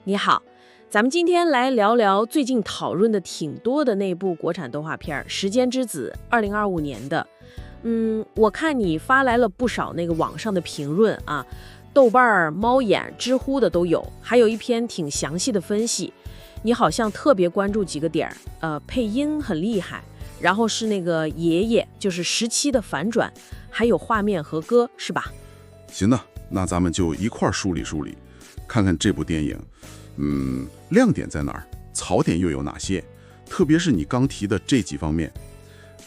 你好，咱们今天来聊聊最近讨论的挺多的那部国产动画片《时间之子》，2025年的。我看你发来了不少那个网上的评论啊，豆瓣、猫眼、知乎的都有，还有一篇挺详细的分析。你好像特别关注几个点儿，配音很厉害，然后是那个爷爷，就是17的反转，还有画面和歌，是吧？行的，那咱们就一块儿梳理梳理，看看这部电影，亮点在哪儿，槽点又有哪些？特别是你刚提的这几方面，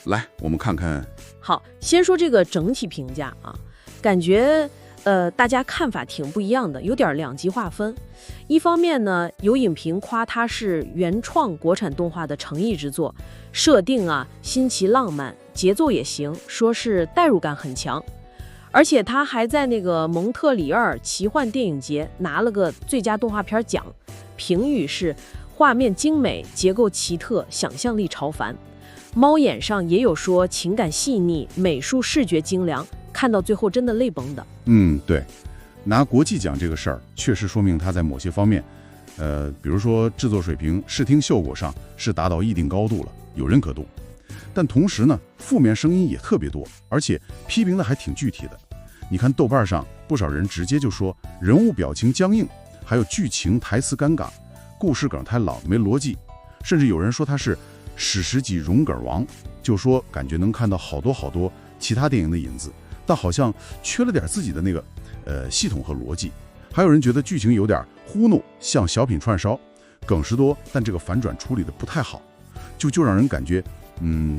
来，我们看看。好，先说这个整体评价啊，感觉大家看法挺不一样的，有点两极划分。一方面呢，有影评夸它是原创国产动画的诚意之作，设定啊新奇浪漫，节奏也行，说是代入感很强。而且他还在那个蒙特利尔奇幻电影节拿了个最佳动画片奖，评语是画面精美，结构奇特，想象力超凡。猫眼上也有说情感细腻，美术视觉精良，看到最后真的泪崩的。对，拿国际奖这个事儿，确实说明他在某些方面，比如说制作水平、视听效果上是达到一定高度了，有认可度。但同时呢，负面声音也特别多，而且批评的还挺具体的。你看豆瓣上不少人直接就说人物表情僵硬，还有剧情台词尴尬，故事梗太老没逻辑，甚至有人说他是史诗级融梗王，就说感觉能看到好多其他电影的影子，但好像缺了点自己的那个系统和逻辑。还有人觉得剧情有点糊弄，像小品串烧，梗实多，但这个反转处理的不太好，就让人感觉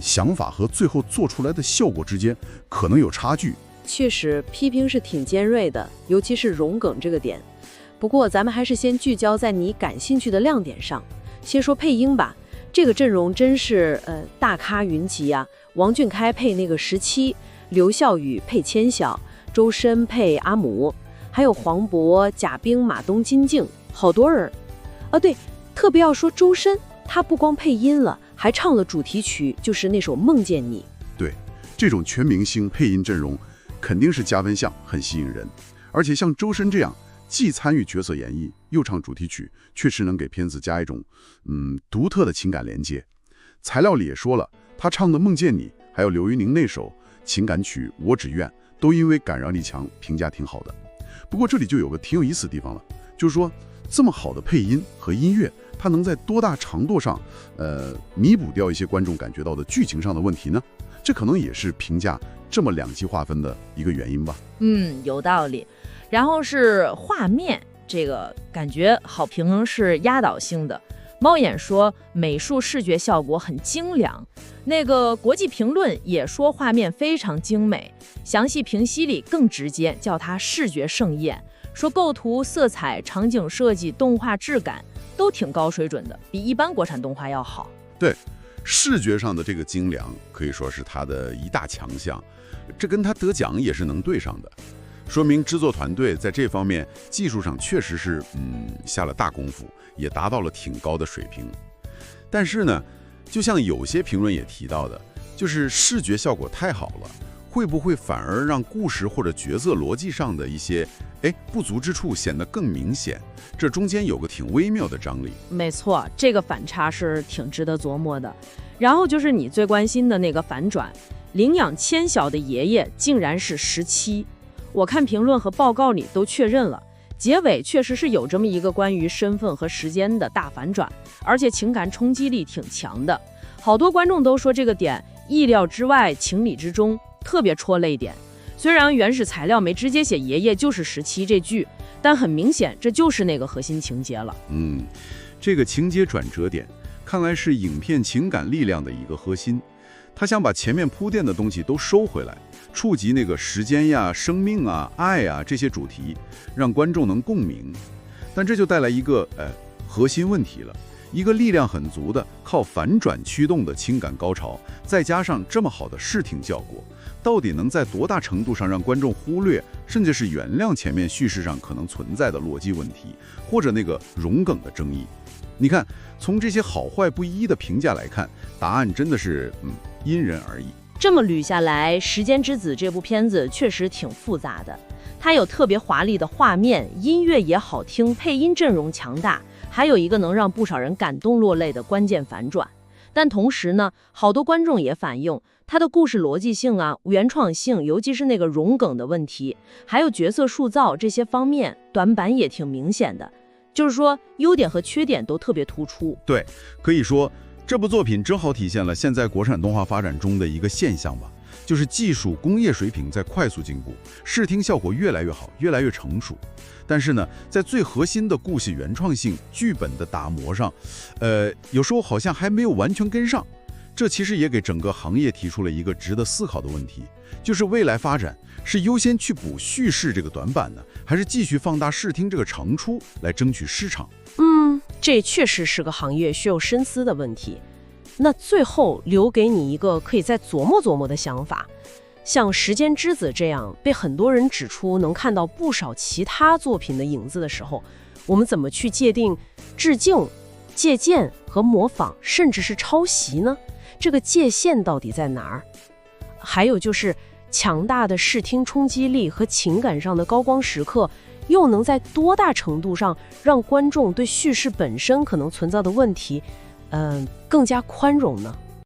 想法和最后做出来的效果之间可能有差距。确实，批评是挺尖锐的，尤其是融梗这个点。不过咱们还是先聚焦在你感兴趣的亮点上。先说配音吧，这个阵容真是大咖云集啊！王俊凯配那个17，刘孝宇配千晓，周深配阿姆，还有黄渤、贾冰、马东、金靖，好多人啊！对，特别要说周深，他不光配音了，还唱了主题曲，就是那首《梦见你》。对，这种全明星配音阵容肯定是加分项，很吸引人。而且像周深这样既参与角色演绎又唱主题曲，确实能给片子加一种独特的情感连接。材料里也说了，他唱的《梦见你》还有刘玉宁那首情感曲《我只愿》都因为感染力强，评价挺好的。不过这里就有个挺有意思的地方了，就是说这么好的配音和音乐，它能在多大程度上弥补掉一些观众感觉到的剧情上的问题呢？这可能也是评价这么两极划分的一个原因吧。有道理。然后是画面，这个感觉好评是压倒性的。猫眼说美术视觉效果很精良，那个国际评论也说画面非常精美，详细评析里更直接，叫它视觉盛宴，说构图、色彩、场景设计、动画质感都挺高水准的，比一般国产动画要好。对，视觉上的这个精良可以说是他的一大强项，这跟他得奖也是能对上的，说明制作团队在这方面技术上确实是下了大功夫，也达到了挺高的水平。但是呢，就像有些评论也提到的，就是视觉效果太好了，会不会反而让故事或者角色逻辑上的一些不足之处显得更明显？这中间有个挺微妙的张力。没错，这个反差是挺值得琢磨的。然后就是你最关心的那个反转，领养千晓的爷爷竟然是17。我看评论和报告里都确认了，结尾确实是有这么一个关于身份和时间的大反转，而且情感冲击力挺强的。好多观众都说这个点意料之外，情理之中，特别戳泪点。虽然原始材料没直接写爷爷就是17这句，但很明显这就是那个核心情节了。这个情节转折点看来是影片情感力量的一个核心，他想把前面铺垫的东西都收回来，触及那个时间呀、生命啊、爱啊这些主题，让观众能共鸣。但这就带来一个核心问题了，一个力量很足的靠反转驱动的情感高潮，再加上这么好的视听效果，到底能在多大程度上让观众忽略，甚至是原谅前面叙事上可能存在的逻辑问题，或者那个融梗的争议？你看，从这些好坏不一的评价来看，答案真的是因人而异。这么捋下来，《时间之子》这部片子确实挺复杂的。它有特别华丽的画面，音乐也好听，配音阵容强大，还有一个能让不少人感动落泪的关键反转。但同时呢，好多观众也反映，它的故事逻辑性啊、原创性，尤其是那个融梗的问题，还有角色塑造这些方面，短板也挺明显的。就是说，优点和缺点都特别突出。对，可以说这部作品正好体现了现在国产动画发展中的一个现象吧，就是技术工业水平在快速进步，视听效果越来越好，越来越成熟。但是呢，在最核心的故事原创性、剧本的打磨上，有时候好像还没有完全跟上。这其实也给整个行业提出了一个值得思考的问题，就是未来发展是优先去补叙事这个短板呢，还是继续放大视听这个长处来争取市场？这确实是个行业需要深思的问题。那最后留给你一个可以再琢磨琢磨的想法，像《时间之子》这样被很多人指出能看到不少其他作品的影子的时候，我们怎么去界定致敬、借鉴和模仿，甚至是抄袭呢？这个界限到底在哪儿？还有就是强大的视听冲击力和情感上的高光时刻，又能在多大程度上让观众对叙事本身可能存在的问题，更加宽容呢？